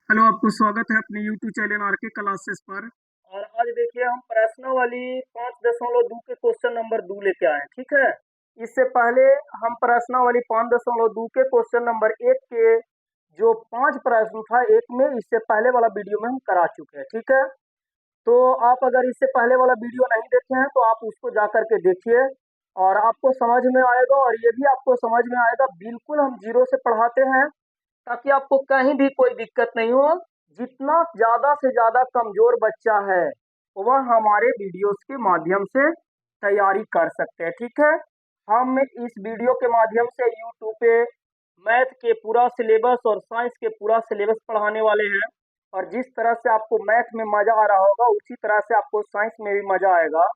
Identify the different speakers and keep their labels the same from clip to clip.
Speaker 1: Hello, आपको स्वागत है अपने YouTube चैनल आरके क्लासेस पर। और आज देखिए हम प्रश्नावली 5.2 के क्वेश्चन नंबर 2 लेके आए हैं, ठीक है। इससे पहले हम प्रश्नावली 5.2 के क्वेश्चन नंबर 1 के जो 5 प्रश्न था एक में, इससे पहले वाला वीडियो में हम करा चुके हैं, ठीक है। तो आप अगर इससे पहले वाला वीडियो नहीं देखे हैं तो आप उसको जा करके देखिए और आपको समझ में आएगा। और ये भी आपको समझ में आएगा, बिल्कुल हम जीरो से पढ़ाते हैं ताकि आपको कहीं भी कोई दिक्कत नहीं हो। जितना ज़्यादा से ज़्यादा कमज़ोर बच्चा है वह हमारे वीडियोस के माध्यम से तैयारी कर सकते हैं, ठीक है। हम इस वीडियो के माध्यम से यूट्यूब पे मैथ के पूरा सिलेबस और साइंस के पूरा सिलेबस पढ़ाने वाले हैं। और जिस तरह से आपको मैथ में मज़ा आ रहा होगा उसी तरह से आपको साइंस में भी मज़ा आएगा।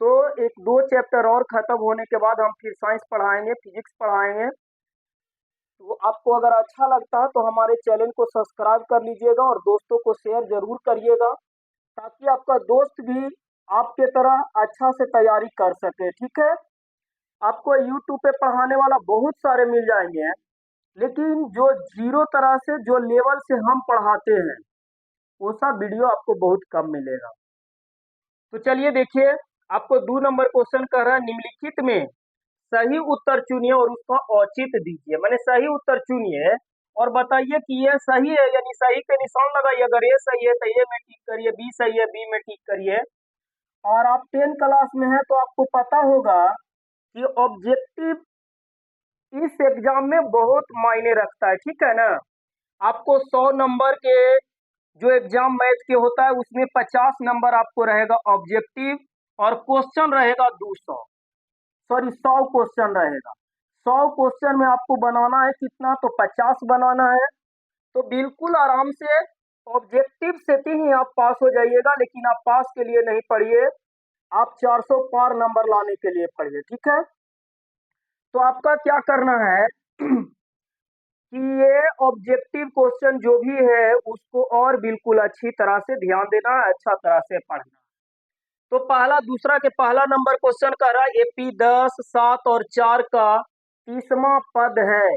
Speaker 1: तो एक दो चैप्टर और ख़त्म होने के बाद हम फिर साइंस पढ़ाएंगे, फिजिक्स पढ़ाएंगे। तो आपको अगर अच्छा लगता है तो हमारे चैनल को सब्सक्राइब कर लीजिएगा और दोस्तों को शेयर जरूर करिएगा ताकि आपका दोस्त भी आपके तरह अच्छा से तैयारी कर सके, ठीक है। आपको यूट्यूब पे पढ़ाने वाला बहुत सारे मिल जाएंगे, लेकिन जो जीरो तरह से जो लेवल से हम पढ़ाते हैं वो सब वीडियो आपको बहुत कम मिलेगा। तो चलिए देखिए, आपको 2 नंबर क्वेश्चन कह रहा है निम्नलिखित में सही उत्तर चुनिए और उसका औचित्य दीजिए। मैंने सही उत्तर चुनिए और बताइए कि ये सही है, यानी सही पे निशान लगाइए। अगर ये सही है तो ये में टिक करिए, बी सही है बी में टिक करिए। और आप 10 क्लास में हैं तो आपको पता होगा कि ऑब्जेक्टिव इस एग्जाम में बहुत मायने रखता है, ठीक है ना। आपको 100 नंबर के जो एग्जाम मैथ के होता है उसमें 50 नंबर आपको रहेगा ऑब्जेक्टिव और क्वेश्चन रहेगा 200, सॉरी 100 क्वेश्चन रहेगा। 100 क्वेश्चन में आपको बनाना है कितना, तो 50 बनाना है। तो बिल्कुल आराम से ऑब्जेक्टिव से ही आप पास हो जाइएगा, लेकिन आप पास के लिए नहीं पढ़िए, आप 400 पार नंबर लाने के लिए पढ़िए, ठीक है। तो आपका क्या करना है कि ये ऑब्जेक्टिव क्वेश्चन जो भी है उसको और बिल्कुल अच्छी तरह से ध्यान देना है, अच्छा तरह से पढ़ना। तो पहला दूसरा के पहला नंबर क्वेश्चन कह रहा है एपी 10, 7 और 4 का 30वां पद है।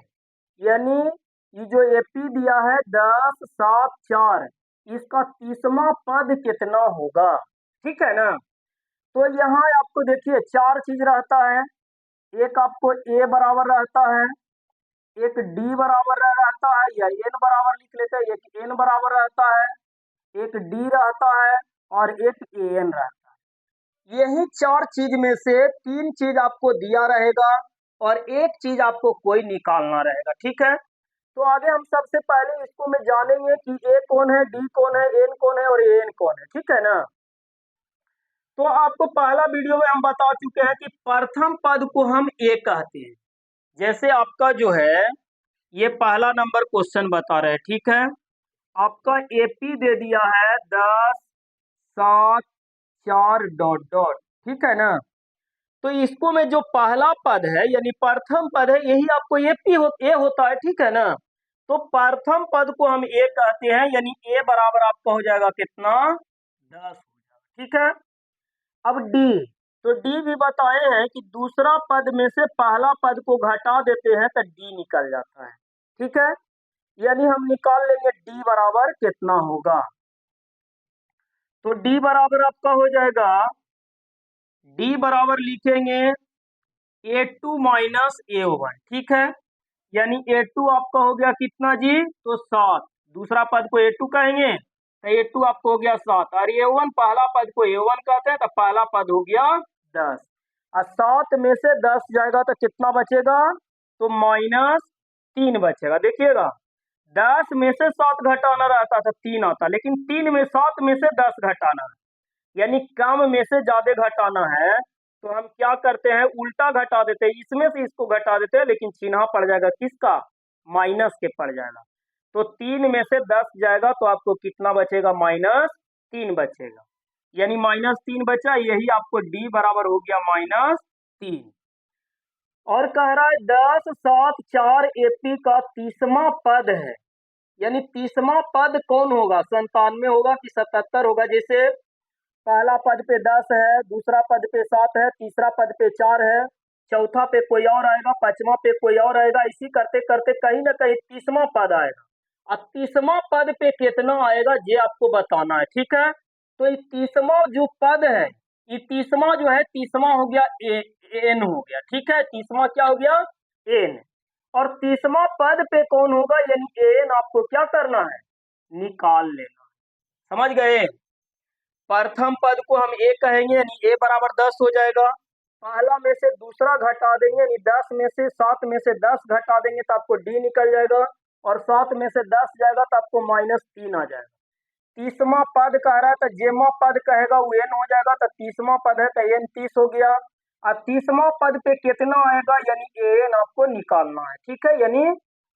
Speaker 1: यानी ये जो एपी दिया है 10, 7, 4, इसका 30वां पद कितना होगा, ठीक है ना। तो यहाँ आपको देखिए चार चीज रहता है। एक आपको ए बराबर रहता है, एक डी बराबर रहता है या एन बराबर लिख लेते हैं, एक एन बराबर रहता है, एक डी रहता है और एक ए एन रहता है। यही चार चीज में से तीन चीज आपको दिया रहेगा और एक चीज आपको कोई निकालना रहेगा, ठीक है। तो आगे हम सबसे पहले इसको में जानेंगे कि ए कौन है, डी कौन है, एन कौन है और ए एन कौन है, ठीक है ना। तो आपको पहला वीडियो में हम बता चुके हैं कि प्रथम पद को हम ए कहते हैं। जैसे आपका जो है ये पहला नंबर क्वेश्चन बता रहे हैं, ठीक है। आपका एपी दे दिया है 10, 7, 4 डॉट डॉट, ठीक है ना। तो इसको में जो पहला पद है यानी प्रथम पद है यही आपको ए होता है, ठीक है ना। तो प्रथम पद को हम ए कहते हैं, यानी ए बराबर आपका हो जाएगा कितना, 10 हो जाएगा, ठीक है। अब डी, तो डी भी बताए हैं कि दूसरा पद में से पहला पद को घटा देते हैं तो डी निकल जाता है, ठीक है। यानी हम निकाल लेंगे डी बराबर कितना होगा। तो डी बराबर आपका हो जाएगा, डी बराबर लिखेंगे A2 माइनस A1, ठीक है। यानी A2 आपका हो गया कितना जी, तो 7, दूसरा पद को A2 कहेंगे तो A2 आपको हो गया 7, और A1 पहला पद को A1 कहते हैं तो पहला पद हो गया 10। और 7 में से 10 जाएगा तो कितना बचेगा, तो -3 बचेगा। देखिएगा 10 में से 7 घटाना रहता था 3 आता, लेकिन 3 में 7 में से 10 घटाना है, यानी कम में से ज्यादा घटाना है। तो हम क्या करते हैं, उल्टा घटा देते हैं, इसमें से इसको घटा देते हैं, लेकिन चिन्ह पड़ जाएगा किसका, माइनस के पड़ जाएगा। तो 3 में से 10 जाएगा तो आपको कितना बचेगा, -3 बचेगा। यानी -3 बचा, यही आपको डी बराबर हो गया -3। और कह रहा है 10, 7, 4 एपी का 30वां पद है। यानी 30वां पद कौन होगा, 97 होगा कि 77 होगा। जैसे पहला पद पे 10 है, दूसरा पद पे 7 है, तीसरा पद पे 4 है, चौथा पे कोई और आएगा, पांचवा पे कोई और आएगा, इसी करते करते कहीं ना कहीं 30वां पद आएगा। और 30वां पद पे कितना आएगा ये आपको बताना है, ठीक है। तो ये 30वां जो पद है, ये 30वां जो है, 30वां हो गया एन हो गया, ठीक है। 30वां क्या हो गया, एन। और 30वां पद पे कौन होगा, यानी एन आपको क्या करना है, निकाल लेना। समझ गए। प्रथम पद को हम ए कहेंगे, यानी ए बराबर 10 हो जाएगा। पहला में से दूसरा घटा देंगे, यानी 10 में से 7 में से 10 घटा देंगे तो आपको डी निकल जाएगा, और 7 में से 10 जाएगा तो आपको -3 आ जाएगा। 30वां पद कह रहा है तो जेमा पद कहेगा वो एन हो जाएगा, तो 30वां पद है तो एन 30 हो गया। अब 30वां पद पे कितना आएगा, यानी एन आपको निकालना है, ठीक है। यानी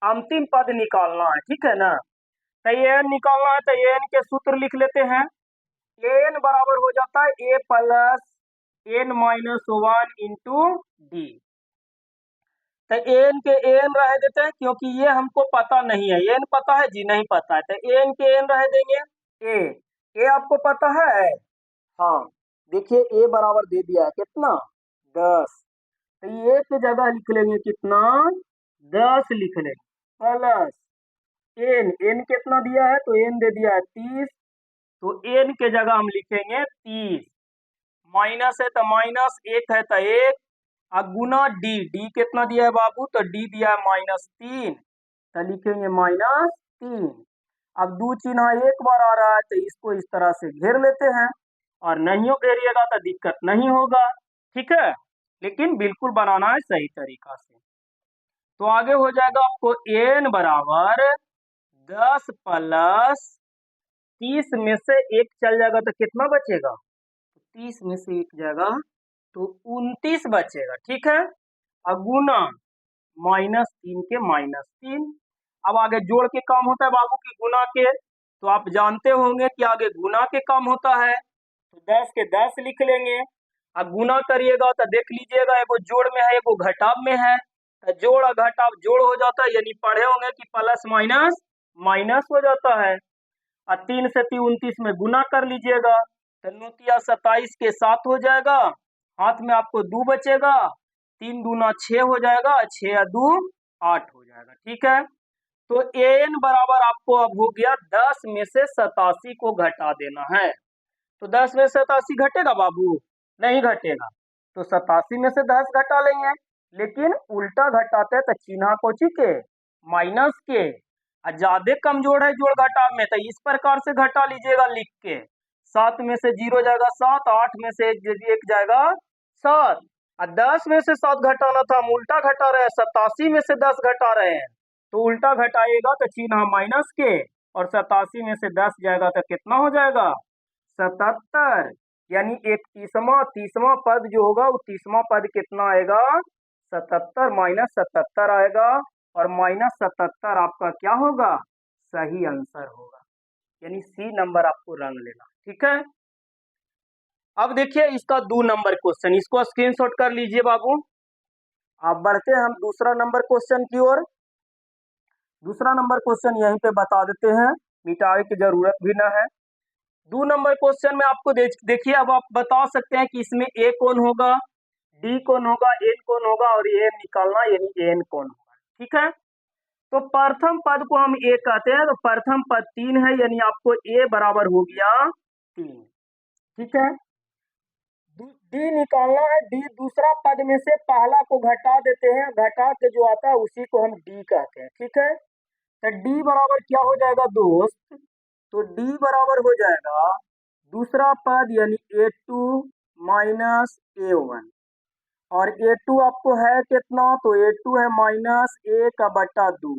Speaker 1: अंतिम पद निकालना है, ठीक है ना। तो एन निकालना है तो एन के सूत्र लिख लेते हैं। एन बराबर हो जाता है a plus n minus 1 into d. तो एन के एन रह देते हैं, क्योंकि ये हमको पता नहीं है। एन पता है जी, नहीं पता है, तो एन के एन रह देंगे। ए आपको पता है, हाँ। देखिए ए बराबर दे दिया है कितना, 10। तो ये की जगह लिख लेंगे कितना, 10 लिख लेंगे, प्लस एन कितना दिया है, तो एन दे दिया है 30। तो एन के जगह हम लिखेंगे 30, माइनस है तो माइनस, एक है तो एक, और गुना डी कितना दिया है बाबू, तो डी दिया है -3, तो लिखेंगे -3। अब दो चिन्ह एक बार आ रहा है तो इसको इस तरह से घेर लेते हैं, और नहीं घेरिएगा तो दिक्कत नहीं होगा, ठीक है। लेकिन बिल्कुल बनाना है सही तरीका से। तो आगे हो जाएगा आपको एन बराबर 10 प्लस 30 में से एक चल जाएगा तो कितना बचेगा, 30 में से एक जाएगा तो 29 बचेगा, ठीक है। अगुना -3 के -3। अब आगे जोड़ के काम होता है बाबू की गुना के, तो आप जानते होंगे कि आगे गुना के काम होता है, तो 10 के 10 लिख लेंगे। अब गुना करिएगा तो देख लीजिएगा, एगो जोड़ में है एगो घटाव में है, तो जोड़ और घटाव जोड़ हो जाता है, यानी पढ़े होंगे कि प्लस माइनस माइनस हो जाता है। और 3 से 29 में गुना कर लीजिएगा, तो 9 27 के 7 हो जाएगा, हाथ में आपको 2 बचेगा, 3 दूना 6 हो जाएगा, 6 या 2 8 हो जाएगा, ठीक है। तो एन बराबर आपको अब हो गया 10 में से 87 को घटा देना है। तो 10 में से 87 घटेगा बाबू, नहीं घटेगा, तो 87 में से 10 घटा लेंगे। लेकिन उल्टा घटाते तो चिन्ह कोची के, माइनस के, ज्यादा कमजोर है जोड़ घटाव में, तो इस प्रकार से घटा लीजिएगा लिख के। 7 में से 0 जाएगा 7, 8 में से 1 जाएगा 7, और 10 में से 7 घटाना था, हम उल्टा घटा रहे हैं, 87 में से 10 घटा रहे हैं, तो उल्टा घटाइएगा तो चिन्ह माइनस के, और 87 में से 10 जाएगा तो कितना हो जाएगा, 77। यानी 30वां पद जो होगा वो 30वां पद कितना आएगा, 77 -77 आएगा, और -77 आपका क्या होगा, सही आंसर होगा। यानी सी नंबर आपको रंग लेना, ठीक है। अब देखिए इसका 2 नंबर क्वेश्चन, इसको स्क्रीनशॉट कर लीजिए बाबू। आप बढ़ते हैं हम दूसरा नंबर क्वेश्चन की ओर। दूसरा नंबर क्वेश्चन यहीं पे बता देते हैं, मिटाने की जरूरत भी ना है। 2 नंबर क्वेश्चन में आपको देखिए, अब आप बता सकते हैं कि इसमें ए कौन होगा, डी कौन होगा, एन कौन होगा, और ये निकालना यानी एन कौन होगा, ठीक है। तो प्रथम पद को हम ए कहते हैं, तो प्रथम पद 3 है, यानी आपको ए बराबर हो गया 3, ठीक है। डी निकालना है, डी दूसरा पद में से पहला को घटा देते हैं, घटा के जो आता है उसी को हम डी कहते हैं, ठीक है। तो डी बराबर क्या हो जाएगा दोस्त, तो डी बराबर हो जाएगा दूसरा पद यानी a2 माइनस a1, और a2 आपको है कितना, तो a2 है -1/2,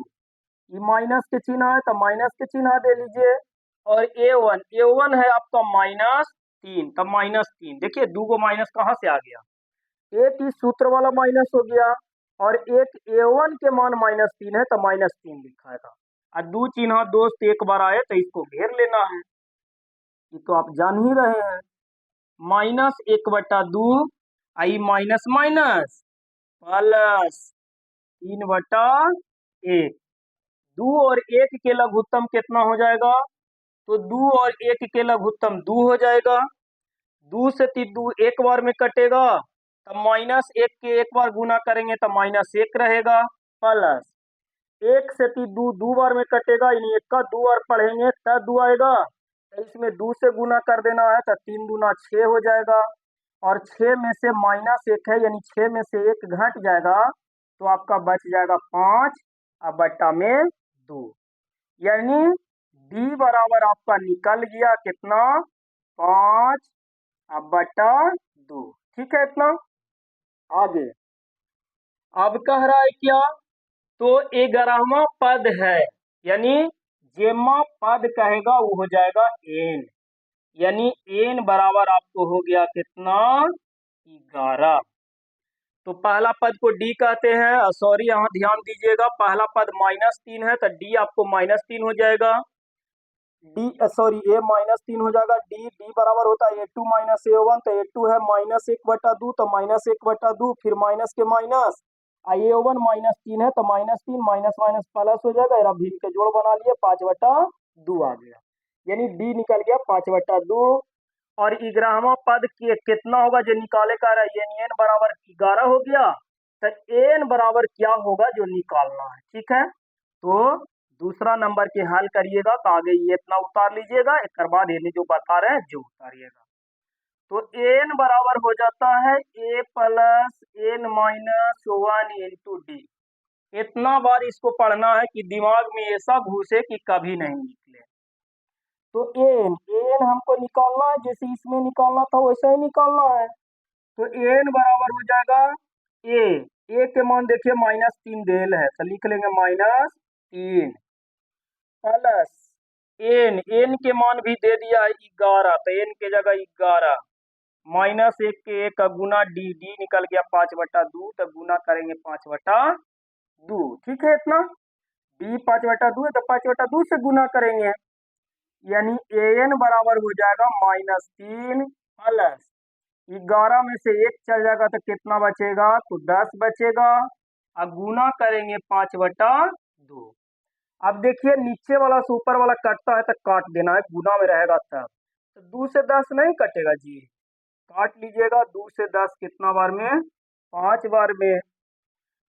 Speaker 1: ये माइनस के चिन्ह है तो माइनस के चिन्ह दे लीजिए, और a1 है आपका -3, तब -3। देखिए 2 को माइनस कहाँ से आ गया, एक इस सूत्र वाला माइनस हो गया, और एक a1 के मान -3 है तो -3 लिखा है। और 2 चिन्ह दोस्त एक बार आए तो इसको घेर लेना है, ये तो आप जान ही रहे हैं, -1/2 आई माइनस माइनस प्लस 3/1। 2 और 1 के लघुत्तम कितना हो जाएगा, तो 2 और 1 के लघुत्तम 2 हो जाएगा, 2 से 2 एक बार में कटेगा, तब -1 के एक बार गुना करेंगे तो -1 रहेगा, प्लस एक से दो बार में कटेगा, यानी एक का 2 बार पढ़ेंगे तब 2 आएगा। तो इसमें 2 से गुना कर देना है, तो 3 दूना 6 हो जाएगा। और 6 में से -1 है, यानी 6 में से 1 घट जाएगा, तो आपका बच जाएगा 5 अब बट्टा में 2। यानी डी बराबर आपका निकल गया कितना, 5 अब बट्टा 2। ठीक है इतना। आगे अब कह रहा है क्या, तो 11वां पद है, यानी जेमा पद कहेगा वो हो जाएगा एन, यानी एन बराबर आपको हो गया कितना, 11। तो पहला पद को डी कहते हैं, सॉरी यहाँ ध्यान दीजिएगा, पहला पद -3 है, तो डी आपको -3 हो जाएगा। डी सॉरी ए -3 हो जाएगा। डी बराबर होता है A2 - A1, तो A2 है -1/2, तो -1/2 फिर माइनस के माइनस, A1 -3 है, तो -3 माइनस माइनस प्लस हो जाएगा, और भिन्न के जोड़ बना लिए, 5/2 आ गया, यानी डी निकल गया 5/2। और 11वां पद कितना होगा जो निकाले का रहा है, एन बराबर 11 हो गया, तो एन बराबर क्या होगा जो निकालना है। ठीक है, तो दूसरा नंबर के हल करिएगा, तो आगे ये इतना उतार लीजिएगा, एक बाद ये जो बता रहे हैं जो उतारिएगा। तो एन बराबर हो जाता है a plus n minus 1 into d. इतना बार इसको पढ़ना है कि दिमाग में ऐसा घुसे कि कभी नहीं निकले। तो एन एन हमको निकालना है, जैसे इसमें निकालना था वैसा ही निकालना है। तो एन बराबर हो जाएगा ए के मान देखिए -3 देल है, तो लिख लेंगे -3 प्लस एन के मान भी दे दिया है 11, तो एन के जगह 11 -1 के 1 का गुना डी निकल गया 5/2, तो गुना करेंगे 5/2। ठीक है इतना। डी 5/2 है, तो 5/2 से गुना करेंगे, यानी एन बराबर हो जाएगा -3 प्लस 11 में से 1 चल जाएगा, तो कितना बचेगा, तो 10 बचेगा, और गुना करेंगे 5/2। अब देखिए नीचे वाला से ऊपर वाला कटता है, तो काट देना है, गुना में रहेगा तब, तो 2 से 10 नहीं कटेगा जी, काट लीजिएगा। 2 से 10 कितना बार में, 5 बार में।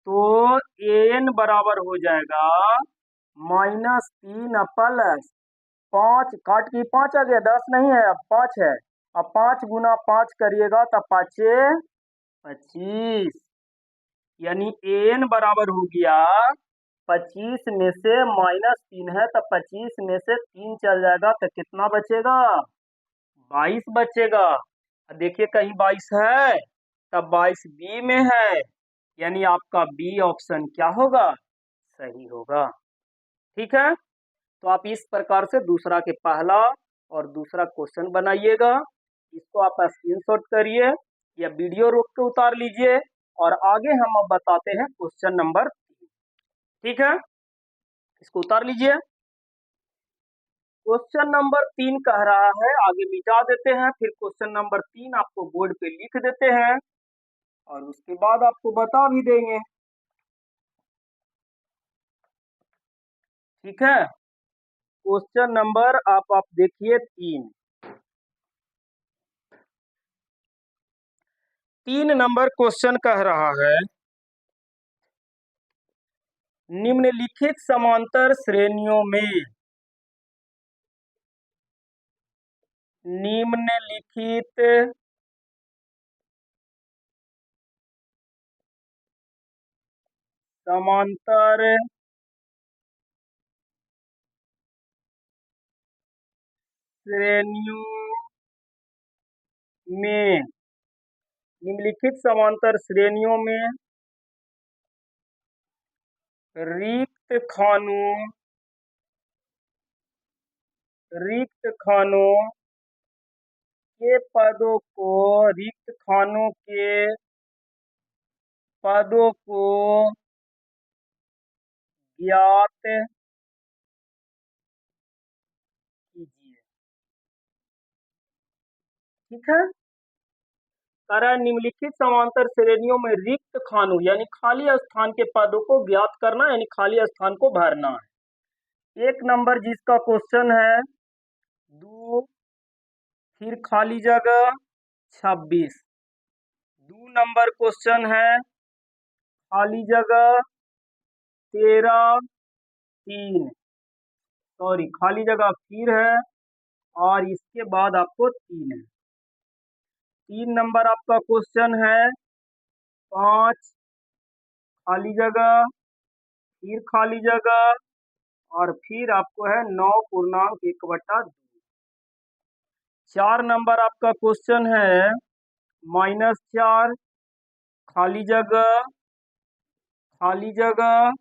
Speaker 1: तो एन बराबर हो जाएगा -3 प्लस 5, काट के 5 आ गया, 10 नहीं है, अब 5 है। अब 5 गुना 5 करिएगा, तो 5 25, यानी एन बराबर हो गया 25 में से -3 है, तो 25 में से 3 चल जाएगा, तो कितना बचेगा, 22 बचेगा। देखिए कहीं 22 है, तब 22 बी में है, यानी आपका बी ऑप्शन क्या होगा, सही होगा। ठीक है, तो आप इस प्रकार से दूसरा के पहला और दूसरा क्वेश्चन बनाइएगा, इसको आप स्क्रीनशॉट करिए या वीडियो रोक के उतार लीजिए, और आगे हम अब बताते हैं क्वेश्चन नंबर 3। ठीक है, इसको उतार लीजिए। क्वेश्चन नंबर 3 कह रहा है, आगे मिटा देते हैं, फिर क्वेश्चन नंबर 3 आपको बोर्ड पे लिख देते हैं, और उसके बाद आपको बता भी देंगे। ठीक है, क्वेश्चन नंबर आप देखिए 3 नंबर क्वेश्चन कह रहा है, निम्नलिखित समांतर श्रेणियों में निम्नलिखित समांतर श्रेणियों में निम्नलिखित समांतर श्रेणियों में रिक्त खानों के पदों को रिक्त खानों के पदों को ज्ञात कीजिए। ठीक है, कारण निम्नलिखित समांतर श्रेणियों में रिक्त खानों यानी खाली स्थान के पदों को ज्ञात करना, यानी खाली स्थान को भरना है। 1 नंबर जिसका क्वेश्चन है 2, फिर खाली जगह 26। 2 नंबर क्वेश्चन है खाली जगह 13 3, सॉरी खाली जगह फिर है और इसके बाद आपको 3 है। 3 नंबर आपका क्वेश्चन है 5 खाली जगह, फिर खाली जगह और फिर आपको है 9 पूर्णांक 1/2। 4 नंबर आपका क्वेश्चन है -4 खाली जगह, खाली जगह,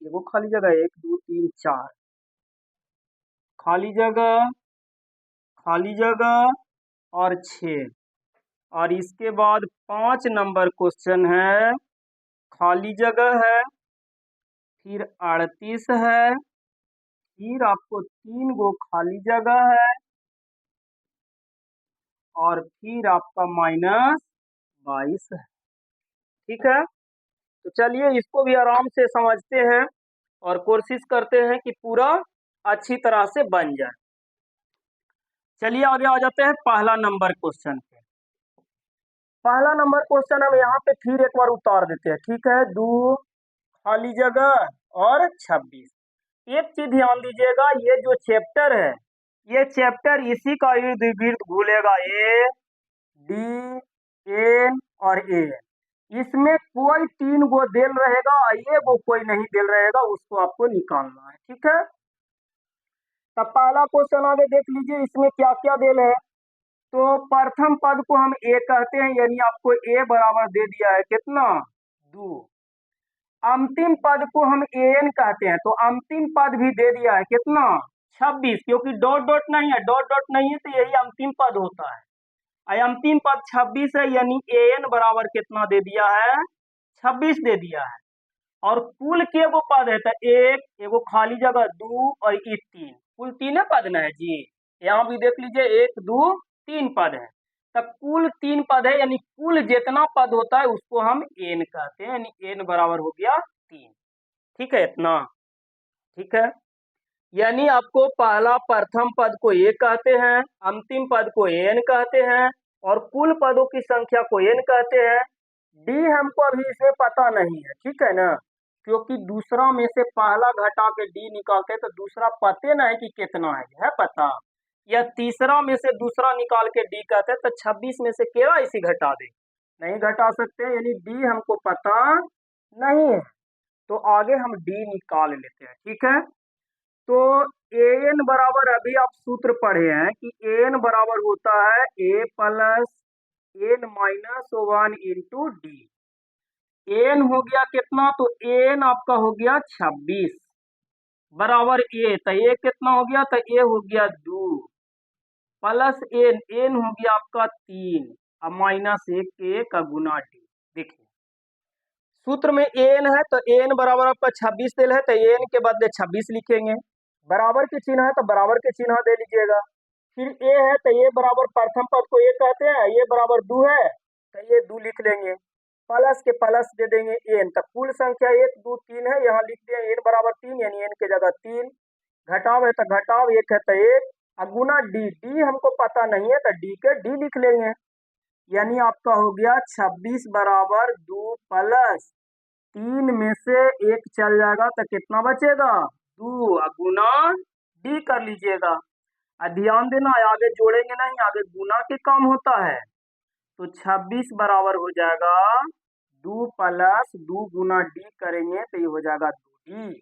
Speaker 1: वो खाली जगह 1 2 3 4, खाली जगह, खाली जगह और 6। और इसके बाद 5 नंबर क्वेश्चन है खाली जगह है, फिर 38 है, फिर आपको 3 गो खाली जगह है और फिर आपका -22 है। ठीक है, तो चलिए इसको भी आराम से समझते हैं और कोशिश करते हैं कि पूरा अच्छी तरह से बन जाए। चलिए आगे आ जाते हैं पहला नंबर क्वेश्चन पे। पहला नंबर क्वेश्चन हम यहाँ पे फिर एक बार उतार देते हैं। ठीक है, 2 खाली जगह और 26। एक चीज ध्यान दीजिएगा, ये जो चैप्टर है ये चैप्टर इसी का इर्द गिर्द घूमेगा, ए डी एन और ए। इसमें कोई 3 गो देल रहेगा और ये वो कोई नहीं देल रहेगा, उसको आपको निकालना है। ठीक है, तब पहला क्वेश्चन आगे देख लीजिए, इसमें क्या क्या देल है। तो प्रथम पद को हम ए कहते हैं, यानी आपको ए बराबर दे दिया है कितना 2। अंतिम पद को हम एन कहते हैं, तो अंतिम पद भी दे दिया है कितना 26, क्योंकि डॉट डॉट नहीं है, डॉट डॉट नहीं है तो यही अंतिम पद होता है। अंतिम पद 26 है, यानी एन बराबर कितना दे दिया है 26 दे दिया है। और कुल के वो पद है तो एक एगो खाली जगह 2 और ये 3, कुल 3 पद ना है जी। यहाँ भी देख लीजिए 1 2 3 पद है, तब कुल 3 पद है, यानी कुल जितना पद होता है उसको हम एन कहते हैं, यानी एन बराबर हो गया 3। ठीक है, इतना ठीक है। यानी आपको पहला प्रथम पद को ए कहते हैं, अंतिम पद को एन कहते हैं और कुल पदों की संख्या को एन कहते हैं। डी हमको अभी इसमें पता नहीं है, ठीक है ना, क्योंकि दूसरा में से पहला घटा के डी निकालते तो दूसरा पते ना है कि कितना है पता, या तीसरा में से दूसरा निकाल के डी कहते तो 26 में से केरा इसी घटा दे, नहीं घटा सकते, यानी डी हमको पता नहीं है। तो आगे हम डी निकाल लेते हैं। ठीक है, तो एन बराबर अभी आप सूत्र पढ़े हैं कि एन बराबर होता है a plus n minus 1 into d. N हो गया कितना, तो एन आपका हो गया 26 बराबर ए, तो ए कितना हो गया, तो ए हो गया 2 प्लस एन, एन हो गया आपका 3 और माइनस 1 का गुना डी। देखिए सूत्र में एन है तो एन बराबर आपका 26 दिल है, तो एन के बदले 26 लिखेंगे, बराबर के चिन्ह है तो बराबर के चिन्ह दे लीजिएगा। फिर ए है तो ये बराबर प्रथम पद को ए कहते हैं, ये बराबर 2 है तो ये 2 लिख लेंगे, प्लस के प्लस दे देंगे एन, तब कुल संख्या 1 2 3 है, यहाँ लिख दिया एन बराबर 3, यानी एन के जगह 3, घटाव है तो घटाव, 1 है तो 1 और गुना डी, डी हमको पता नहीं है तो डी के डी लिख लेंगे, यानी आपका हो गया 26 बराबर 2 प्लस 3 में से 1 चल जाएगा तो कितना बचेगा 2 गुना डी कर लीजिएगा। ध्यान देना आगे जोड़ेंगे नहीं, आगे गुना के काम होता है, तो 26 बराबर हो जाएगा 2 प्लस 2 गुना डी करेंगे तो ये हो जाएगा 2d।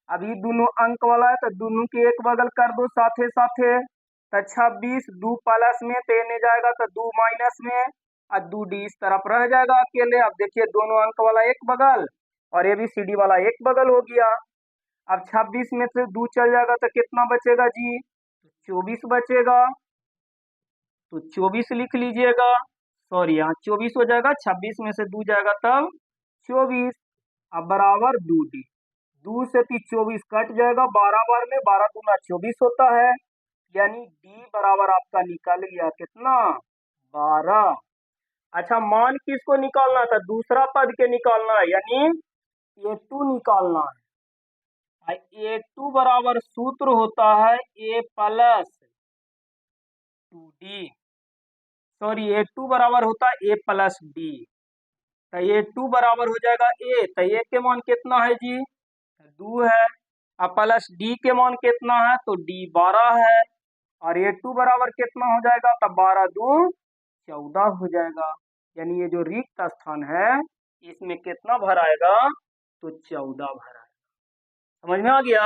Speaker 1: अब ये दोनों अंक वाला है तो दोनों के एक बगल कर दो साथे साथे, तो 26 2 प्लस में तो ये जाएगा तो 2 माइनस में और 2d इस तरफ रह जाएगा अकेले। अब देखिए दोनों अंक वाला एक बगल और ए बी सी डी वाला एक बगल हो गया। अब 26 में से 2 चल जाएगा तो कितना बचेगा जी, 24 बचेगा, तो 24 लिख लीजिएगा, सॉरी यहाँ 24 हो जाएगा, 26 में से 2 जाएगा तब 24, अब बराबर 2d, 2 से 24 कट जाएगा 12 बार में, 12 दूना 24 होता है, यानी d बराबर आपका निकल गया कितना 12। अच्छा मान किसको निकालना था, दूसरा पद के निकालना है, यानी a2 निकालना है। a2 बराबर सूत्र होता है a plus 2d, sorry a2 बराबर होता है a प्लस डी, तो ये 2 बराबर हो जाएगा ए, तो ए के मान कितना है जी 2 है। अब प्लस डी के मान कितना है तो डी 12 है, और ये 2 बराबर कितना हो जाएगा तो 12 2 14 हो जाएगा। यानी ये जो रिक्त स्थान है इसमें कितना भर आएगा तो 14 भर आएगा। समझ में आ गया।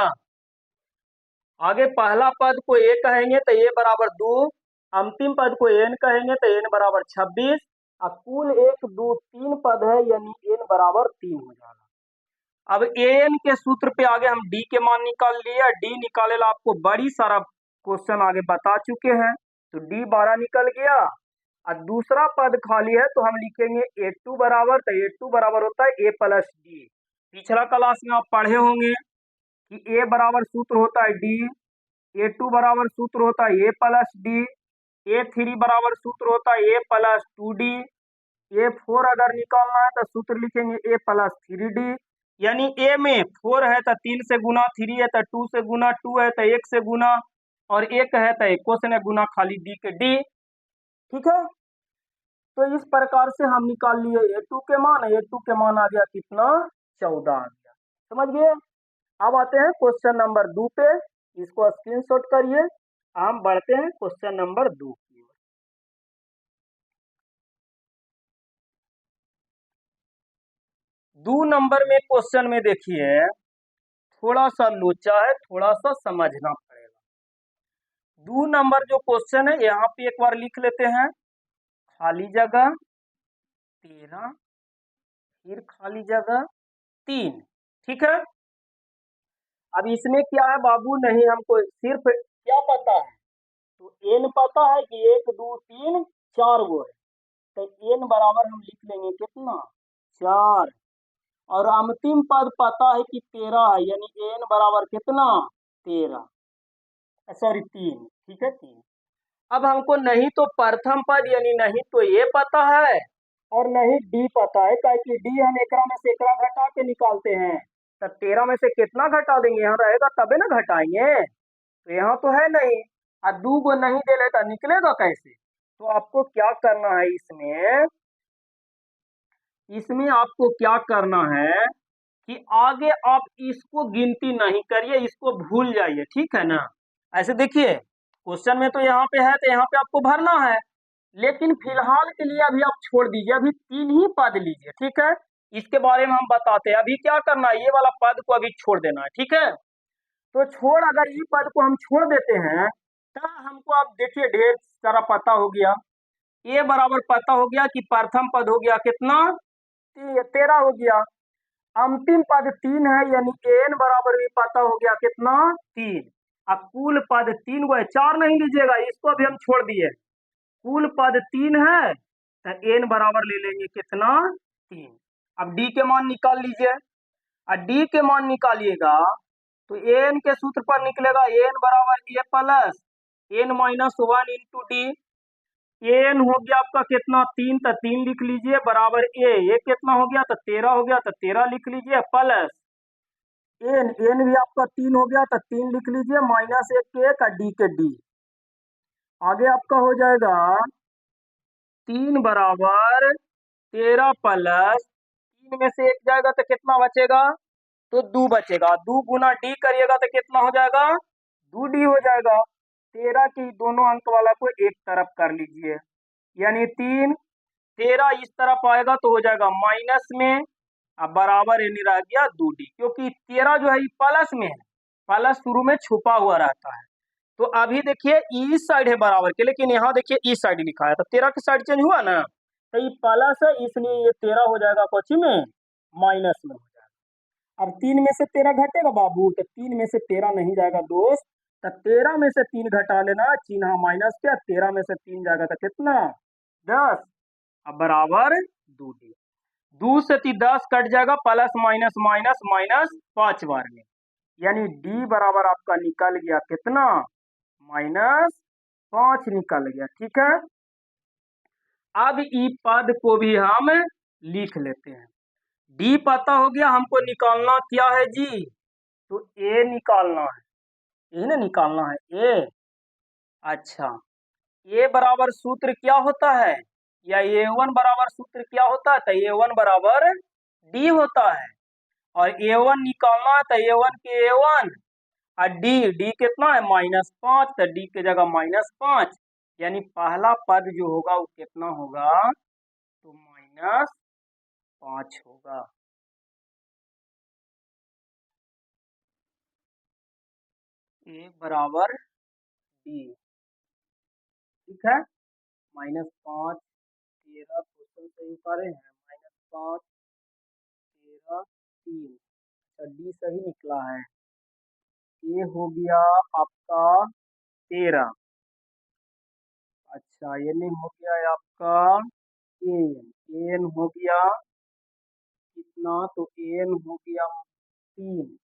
Speaker 1: आगे पहला पद को ए कहेंगे तो ए बराबर 2, अंतिम पद को एन कहेंगे तो एन बराबर 26, और कुल 1 2 3 पद है यानी एन बराबर 3 हो जाएगा। अब एन के सूत्र पे आगे हम डी के मान निकाल लिए, डी निकाले ला आपको बड़ी सारा क्वेश्चन आगे बता चुके हैं, तो डी 12 निकल गया। और दूसरा पद खाली है तो हम लिखेंगे A2 बराबर, तो A2 बराबर होता है A प्लस डी। पिछला क्लास में आप पढ़े होंगे कि ए बराबर सूत्र होता है डी, A2 बराबर सूत्र होता है ए प्लस डी, A3 बराबर सूत्र होता है ए प्लस 2D, A4 अगर निकालना है तो सूत्र लिखेंगे ए प्लस 3D। यानी ए में 4 है तो 3 से गुना, 3 है तो 2 से गुना, 2 है तो 1 से गुना, और 1 है तो 1 से गुना, खाली डी के डी। ठीक है, तो इस प्रकार से हम निकाल लिए A2 के मान, A2 के मान आ गया कितना 14 आ गया। समझ गए। अब आते हैं क्वेश्चन नंबर 2 पे, इसको स्क्रीनशॉट करिए। हम बढ़ते हैं क्वेश्चन नंबर 2 की ओर। 2 नंबर में क्वेश्चन में देखिए थोड़ा सा लोचा है, थोड़ा सा समझना पड़ेगा। 2 नंबर जो क्वेश्चन है यहाँ पे एक बार लिख लेते हैं, खाली जगह 13 फिर खाली जगह 3। ठीक है, अब इसमें क्या है बाबू, नहीं हमको सिर्फ क्या पता है तो एन पता है कि 1 2 3 4 गो है, तो एन बराबर हम लिख लेंगे कितना 4, और अंतिम पद पता है कि 13 है, यानी एन बराबर कितना 13, सॉरी 3। ठीक है 3। अब हमको नहीं तो प्रथम पद यानी नहीं तो ये पता है और नहीं डी पता है, क्या कि डी हम एकरा में से एकरा घटा के निकालते हैं, तो 13 में से कितना घटा देंगे, यहाँ रहेगा तबे ना घटाएंगे, तो यहाँ तो है नहीं, और 2 को नहीं दे लेता निकलेगा कैसे। तो आपको क्या करना है इसमें, इसमें आपको क्या करना है कि आगे आप इसको गिनती नहीं करिए, इसको भूल जाइए। ठीक है ना, ऐसे देखिए क्वेश्चन में तो यहाँ पे है तो यहाँ पे आपको भरना है, लेकिन फिलहाल के लिए अभी आप छोड़ दीजिए, अभी 3 ही पद लीजिए। ठीक है, इसके बारे में हम बताते हैं। अभी क्या करना है, ये वाला पद को अभी छोड़ देना है। ठीक है, तो छोड़, अगर ये पद को हम छोड़ देते हैं तो हमको अब देखिए ढेर सारा पता हो गया। ए बराबर पता हो गया कि प्रथम पद हो गया कितना 13 हो गया, अंतिम पद 3 है यानी एन बराबर भी पता हो गया कितना 3। अब कुल पद 3 गो है, 4 नहीं लीजिएगा, इसको भी हम छोड़ दिए, कुल पद 3 है तो एन बराबर ले लेंगे कितना 3। अब डी के मान निकाल लीजिए, और डी के मान निकालिएगा तो एन के सूत्र पर निकलेगा एन बराबर a plus n minus 1 into d. N हो गया आपका कितना 3, तो 3 लिख लीजिए बराबर ए कितना हो गया तो 13 हो गया, तो 13 लिख लीजिए, प्लस एन भी आपका 3 हो गया तो 3 लिख लीजिए, माइनस 1 के 1 डी के डी। आगे आपका हो जाएगा 3 बराबर 13 प्लस 3 में से 1 जाएगा तो कितना बचेगा तो 2 बचेगा, 2 गुना डी करिएगा तो कितना हो जाएगा 2D हो जाएगा। 13 की दोनों अंक वाला को एक तरफ कर लीजिए, यानी 3, 13 इस तरफ आएगा तो हो जाएगा माइनस में, अब बराबर यानी रह गया 2D, क्योंकि 13 जो है प्लस में है, प्लस शुरू में छुपा हुआ रहता है। तो अभी देखिए इस साइड है बराबर के, लेकिन यहाँ देखिए इस साइड लिखा है, तो 13 की साइड चेंज हुआ ना, तो ये प्लस है इसलिए ये 13 हो जाएगा कोची में माइनस में हो जाएगा। अब 3 में से 13 घटेगा बाबू, तो 3 में से 13 नहीं जाएगा दोस्त, तो 13 में से 3 घटा लेना, चिन्ह माइनस क्या, 13 में से 3 जाएगा तो कितना 10, अब बराबर 2D, 2 से 10 कट जाएगा, प्लस माइनस माइनस माइनस 5 बार में, यानी डी बराबर आपका निकल गया कितना -5 निकल गया। ठीक है, अब ई पद को भी हम लिख लेते हैं। डी पता हो गया, हमको निकालना क्या है जी, तो ए निकालना है, ए ना निकालना है ए। अच्छा, ए बराबर सूत्र क्या होता है, या A1 बराबर सूत्र क्या होता है, तो A1 बराबर D होता है। और A1 निकालना है तो A1 के A1 और डी कितना है -5, तो डी की जगह -5, यानी पहला पद जो होगा वो कितना होगा, तो -5 होगा। ए बराबर डी, ठीक है। -5 13 क्वेश्चन सही उतारे हैं, -5 13 3, तो डी सही निकला है। ये हो गया आपका 13। अच्छा ये नहीं हो गया है आपका एन, एन हो गया कितना, तो एन हो गया 3,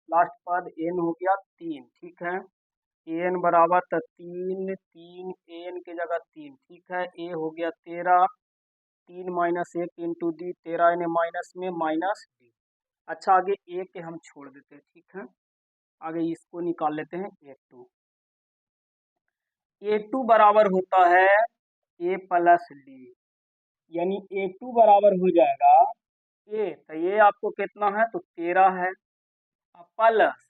Speaker 1: लास्ट पद एन हो गया 3, ठीक है। एन बराबर तो 3 3 एन की जगह 3, ठीक है। ए हो गया 13, 3 -1 इंटू डी, 13 यानी माइनस में माइनस डी। अच्छा आगे ए के हम छोड़ देते हैं, ठीक है। आगे इसको निकाल लेते हैं A2। A2 बराबर होता है A प्लस डी, यानी A2 बराबर हो जाएगा ए, तो ये आपको कितना है, तो 13 है, प्लस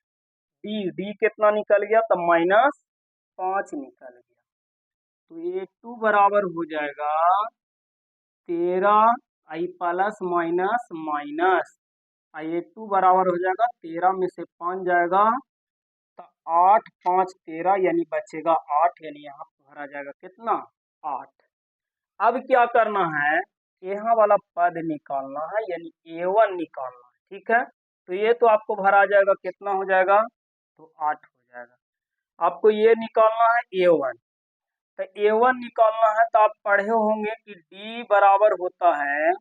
Speaker 1: डी कितना निकल गया, तो -5 निकल गया। तो A2 बराबर हो जाएगा 13 आई प्लस माइनस माइनस, A2 बराबर हो जाएगा 13 में से 5 जाएगा तो 8 5 13, यानी बचेगा 8, यानी यहाँ भरा जाएगा कितना, 8। अब क्या करना है, यहाँ वाला पद निकालना है, यानी A1 निकालना है, ठीक है। तो ये तो आपको भरा जाएगा, कितना हो जाएगा, तो 8 हो जाएगा। आपको ये निकालना है A1, तो A1 निकालना है तो आप पढ़े होंगे कि D बराबर होता है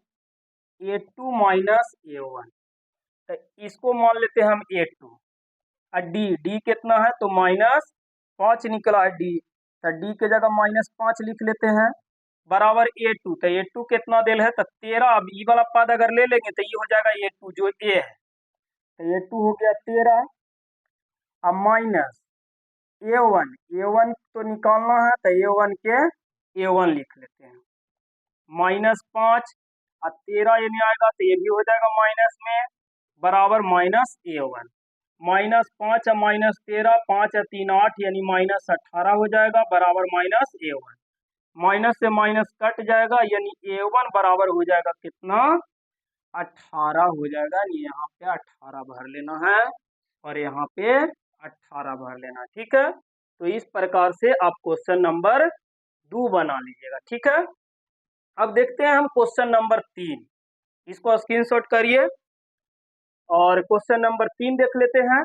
Speaker 1: A2 माइनस A1, तो इसको मान लेते हैं हम A2 और डी कितना है, तो -5 निकला है डी, तो डी के जगह -5 लिख लेते हैं, बराबर A2, तो A2 कितना दिल है, तो 13। अब ई वाला पद अगर ले लेंगे तो ये हो जाएगा A2 जो ए है, तो A2 हो गया 13, अब माइनस A1 तो निकालना है, तो A1 के A1 लिख लेते हैं, -5 और 13 ये नहीं आएगा तो ये भी हो जाएगा माइनस में, बराबर -A1, -5 और -13, 5 और 3 8, यानी -18 हो जाएगा, बराबर -A1। माइनस से माइनस कट जाएगा, यानी A1 बराबर हो जाएगा कितना, 18 हो जाएगा। यहाँ पे 18 भर लेना है और यहाँ पे 18 भर लेना, ठीक है। तो इस प्रकार से आप क्वेश्चन नंबर 2 बना लीजिएगा, ठीक है। अब देखते हैं हम क्वेश्चन नंबर 3, इसको स्क्रीनशॉट करिए और क्वेश्चन नंबर 3 देख लेते हैं।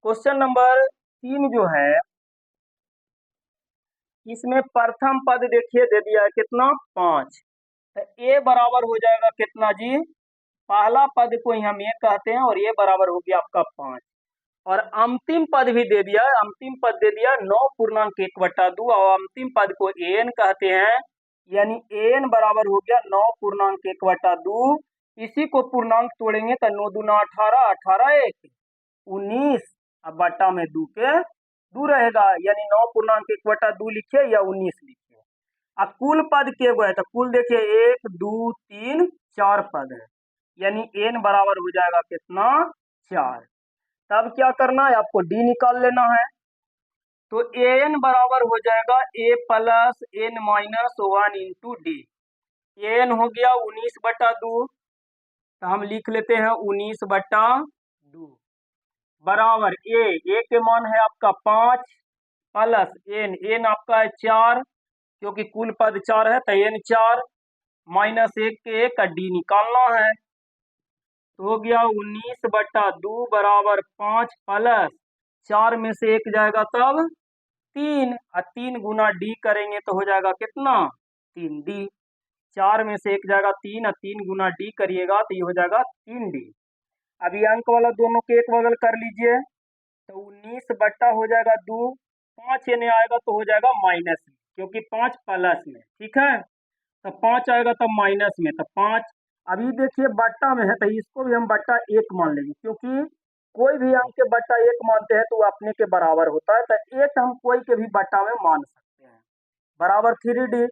Speaker 1: क्वेश्चन नंबर 3 जो है, इसमें प्रथम पद देखिए दे दिया है कितना, 5, तो ए बराबर हो जाएगा कितना जी, पहला पद को हम ए कहते हैं और ये बराबर हो गया आपका 5, और अंतिम पद भी दे दिया, अंतिम पद दे दिया 9.1/2, और अंतिम पद को एन कहते हैं, यानी एन बराबर हो गया 9.1/2। इसी को पूर्णांक तोड़ेंगे तो 9 दूना 18, 18 1 19, अब बट्टा में 2 के 2 रहेगा, यानी 9.1/2 लिखिए या 19 लिखिए। अब कुल पद के गए तो कुल देखिए 1 2 3 4 पद है, यानी एन बराबर हो जाएगा कितना, 4। तब क्या करना है, आपको डी निकाल लेना है, तो एन बराबर हो जाएगा a plus n minus 1 into d. N हो गया 19/2, तो हम लिख लेते हैं 19/2, बराबर ए के मान है आपका 5 प्लस एन आपका है 4, क्योंकि कुल पद 4 है तो एन 4, -1 के 1 का डी निकालना है, तो हो गया 19/2 बराबर 5 प्लस 4 में से 1 जाएगा तब 3, और 3 गुना डी करेंगे तो हो जाएगा कितना, 3D। 4 में से 1 जाएगा 3 और 3 गुना डी करिएगा तो ये हो जाएगा 3D। अब ये अंक वाला दोनों के एक बगल कर लीजिए, तो 19 हो जाएगा 2, 5 ये नहीं आएगा तो हो जाएगा माइनस में, क्योंकि 5 प्लस में, ठीक है। तो 5 आएगा तब माइनस में, तो 5। अभी देखिए बट्टा में है तो इसको भी हम बट्टा 1 मान लेंगे, क्योंकि कोई भी अंक के बट्टा 1 मानते हैं तो वो अपने के बराबर होता है, तो 8 हम कोई के भी बट्टा में मान सकते हैं। बराबर 3D।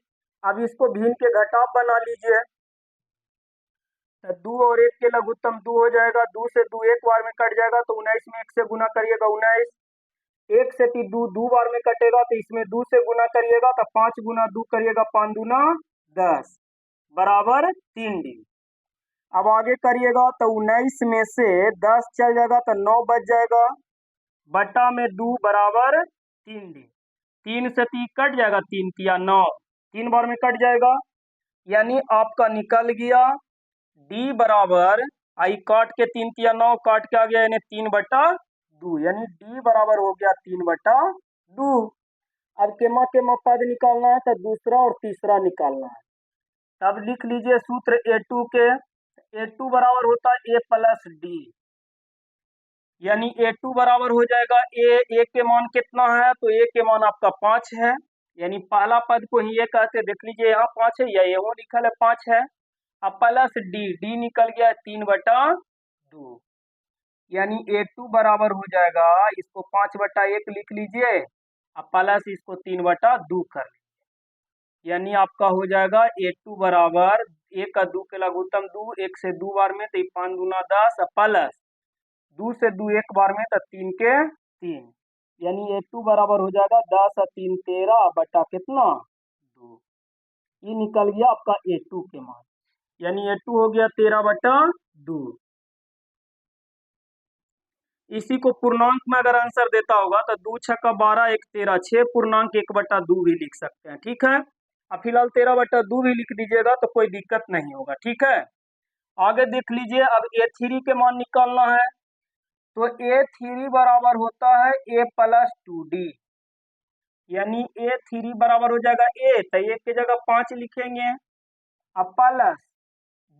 Speaker 1: अब इसको भिन्न के घटाव बना लीजिए, तो 2 और 1 के लघुत्तम 2 हो जाएगा, 2 से 2 एक बार में कट जाएगा, तो 19 में 1 से गुना करिएगा 19, 1 से 3 2 बार में कटेगा, तो इसमें 2 से गुना करिएगा, तो 5 गुना 2 करिएगा, 5 दूना 10 बराबर 3D। अब आगे करिएगा तो 19 में से 10 चल जाएगा तो 9 बच जाएगा, बट्टा में 2 बराबर 3D। 3 से 3 कट जाएगा, 3 तिया 9, 3 बार में कट जाएगा, यानी आपका निकल गया D बराबर, आई काट के 3 तिया 9 काट के आ गया, यानी 3/2, यानी D बराबर हो गया 3/2। अब केमा पद निकालना है, तो दूसरा और तीसरा निकालना है। तब लिख लीजिए सूत्र A2 के, A2 बराबर होता है A प्लस D, यानी A2 बराबर हो जाएगा A के मान कितना है, तो A के मान आपका 5 है, यानी पहला पद को ही ये कहते, देख लीजिए यहाँ 5 है या ये वो लिखल है 5 है। अब प्लस D निकल गया 3/2, यानी A2 बराबर हो जाएगा, इसको 5/1 लिख लीजिए, अब प्लस इसको 3/2 कर लीजिए, यानी आपका हो जाएगा A2 बराबर 1 का 2 के लघुत्तम 2, 1 से 2 बार में तो 5 दूना 10, प्लस 2 से 2 एक बार में तो 3 के 3, यानी A2 बराबर हो जाएगा 10 और 3 13 बटा कितना 2। ये निकल गया आपका A2 के मान, यानी A2 हो गया 13/2। इसी को पूर्णांक में अगर आंसर देता होगा तो 2 छक्का 12 1 13 6 पूर्णांक 1/2 भी लिख सकते हैं, ठीक है। अब फिलहाल 13/2 भी लिख दीजिएगा तो कोई दिक्कत नहीं होगा, ठीक है। आगे देख लीजिए, अब A3 के मान निकालना है, तो A3 बराबर होता है A प्लस 2D, यानी A3 बराबर हो जाएगा A, तो 1 की जगह 5 लिखेंगे, अब प्लस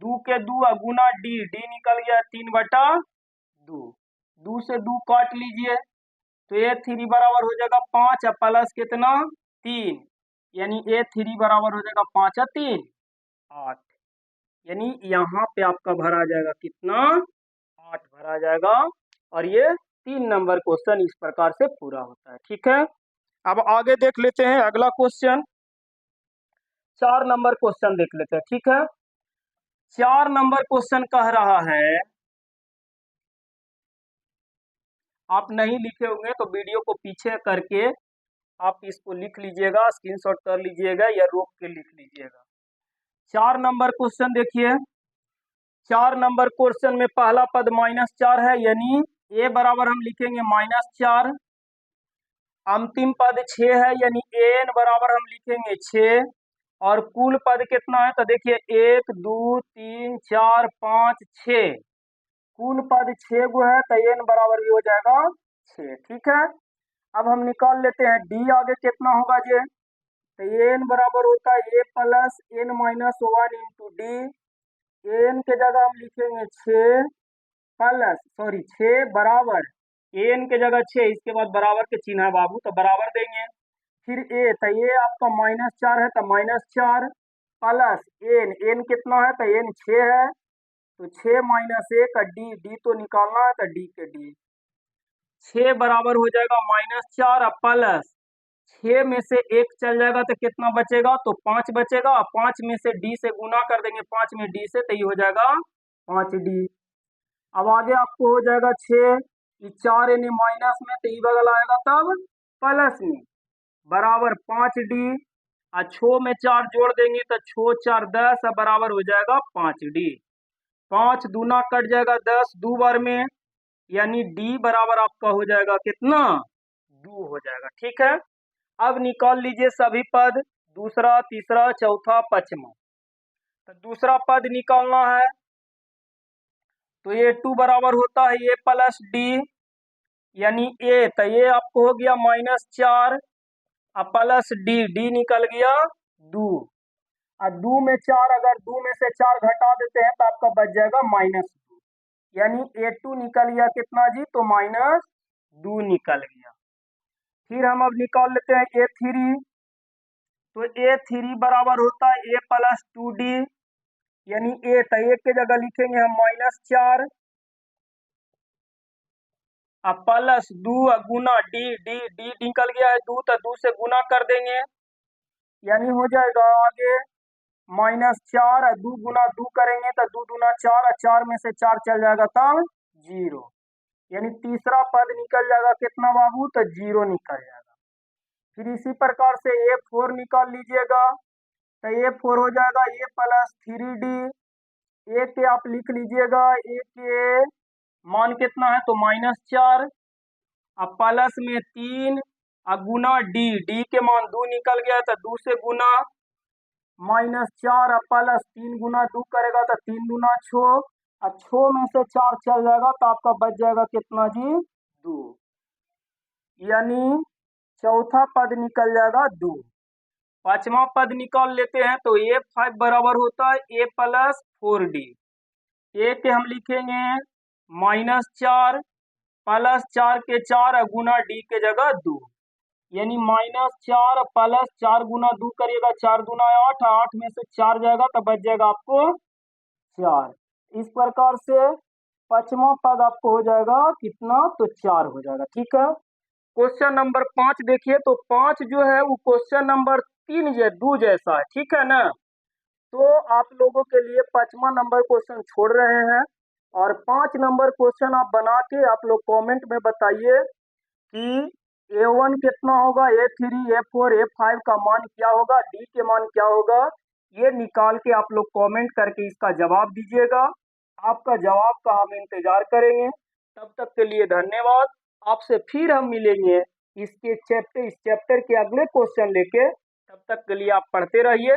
Speaker 1: 2 के 2 गुना D निकल गया 3/2, 2 से 2 काट लीजिए, तो A3 बराबर हो जाएगा 5 प्लस कितना 3, यानी A3 बराबर हो जाएगा 5 और 3 8, यानी यहाँ पे आपका भरा जाएगा कितना 8 भरा जाएगा, और ये 3 नंबर क्वेश्चन इस प्रकार से पूरा होता है, ठीक है। अब आगे देख लेते हैं अगला क्वेश्चन, 4 नंबर क्वेश्चन देख लेते हैं, ठीक है। 4 नंबर क्वेश्चन कह रहा है, आप नहीं लिखे होंगे तो वीडियो को पीछे करके आप इसको लिख लीजिएगा, स्क्रीनशॉट कर लीजिएगा या रोक के लिख लीजिएगा। 4 नंबर क्वेश्चन देखिए, 4 नंबर क्वेश्चन में पहला पद -4 है, यानी A बराबर हम लिखेंगे -4, अंतिम पद 6 है, यानी AN बराबर हम लिखेंगे 6, और कुल पद कितना है, तो देखिए 1 2 3 4 5 6, कुल पद 6 गो है, तो n बराबर भी हो जाएगा 6, ठीक है। अब हम निकाल लेते हैं D आगे कितना होगा जे, तो n बराबर होता है A plus n minus 1 into D, n के जगह हम लिखेंगे 6 प्लस 6 बराबर n के जगह 6, इसके बाद बराबर के चिन्ह है बाबू, तो बराबर देंगे, फिर A, तो ये आपका -4 है, तो -4 प्लस n कितना है, तो n 6 है, तो 6 माइनस 1 D तो निकालना है, तो D के D 6 बराबर हो जाएगा -4 प्लस 6 में से 1 चल जाएगा तो कितना बचेगा, तो 5 बचेगा, 5 में से D से गुना कर देंगे, 5 में D से, तो ये हो जाएगा 5D। अब आगे आपको हो जाएगा 6, 4 यानी माइनस में, तो ये बगल आएगा तब प्लस में, बराबर 5D, और 6 में 4 जोड़ देंगे तो 6 4 10, बराबर हो जाएगा 5D। 5 दूना कट जाएगा 10 दो बार में, यानी D बराबर आपका हो जाएगा कितना 2 हो जाएगा, ठीक है। अब निकाल लीजिए सभी पद, दूसरा तीसरा चौथा पांचवा, तो दूसरा पद निकालना है, तो A2 बराबर होता है A प्लस D, यानी A, तो ये आपको हो गया -4 प्लस D निकल गया 2, और 2 में 4, अगर 2 में से 4 घटा देते हैं तो आपका बच जाएगा -2, यानी A2 निकल गया कितना जी, तो -2 निकल गया। फिर हम अब निकाल लेते हैं A3, तो A3 बराबर होता है A प्लस 2D, यानी A, तो 1 के जगह लिखेंगे हम -4 अब प्लस दो गुना डी डी डी निकल गया है दो, तो दो से गुना कर देंगे, यानी हो जाएगा आगे -4, दो गुना दो करेंगे तो दो दूना चार, और चार में से चार चल जाएगा तब जीरो, यानी तीसरा पद निकल जाएगा कितना बाबू, तो जीरो निकल जाएगा। फिर इसी प्रकार से A4 निकाल लीजिएगा, तो A4 हो जाएगा A प्लस 3D। ए के आप लिख लीजिएगा, ए के मान कितना है तो -4, अब प्लस में 3 और गुना डी डी के मान दो निकल गया, तो दो से गुना -4 और प्लस 3 गुना दो करेगा तो 3 दूना 6, और 6 में से 4 चल जाएगा तो आपका बच जाएगा कितना जी, 2, यानी चौथा पद निकल जाएगा 2। पांचवा पद निकाल लेते हैं, तो A5 बराबर होता है A प्लस 4D। ए के हम लिखेंगे -4 प्लस 4 के 4 गुना डी के जगह 2, यानी -4 प्लस 4 गुना 2 करिएगा, 4 दूना 8, 8 में से 4 जाएगा तो बच जाएगा आपको 4। इस प्रकार से पांचवा पद आपको हो जाएगा कितना, तो 4 हो जाएगा। ठीक है, क्वेश्चन नंबर 5 देखिए, तो 5 जो है वो क्वेश्चन नंबर 3 दो जैसा है, ठीक है ना। तो आप लोगों के लिए 5वां नंबर क्वेश्चन छोड़ रहे हैं, और 5 नंबर क्वेश्चन आप बना के आप लोग कमेंट में बताइए कि A1 कितना होगा, A3, A4, A5 का मान क्या होगा, D के मान क्या होगा, ये निकाल के आप लोग कमेंट करके इसका जवाब दीजिएगा। आपका जवाब का हम इंतजार करेंगे। तब तक के लिए धन्यवाद। आपसे फिर हम मिलेंगे इस चैप्टर के अगले क्वेश्चन लेके। तब तक के लिए आप पढ़ते रहिए।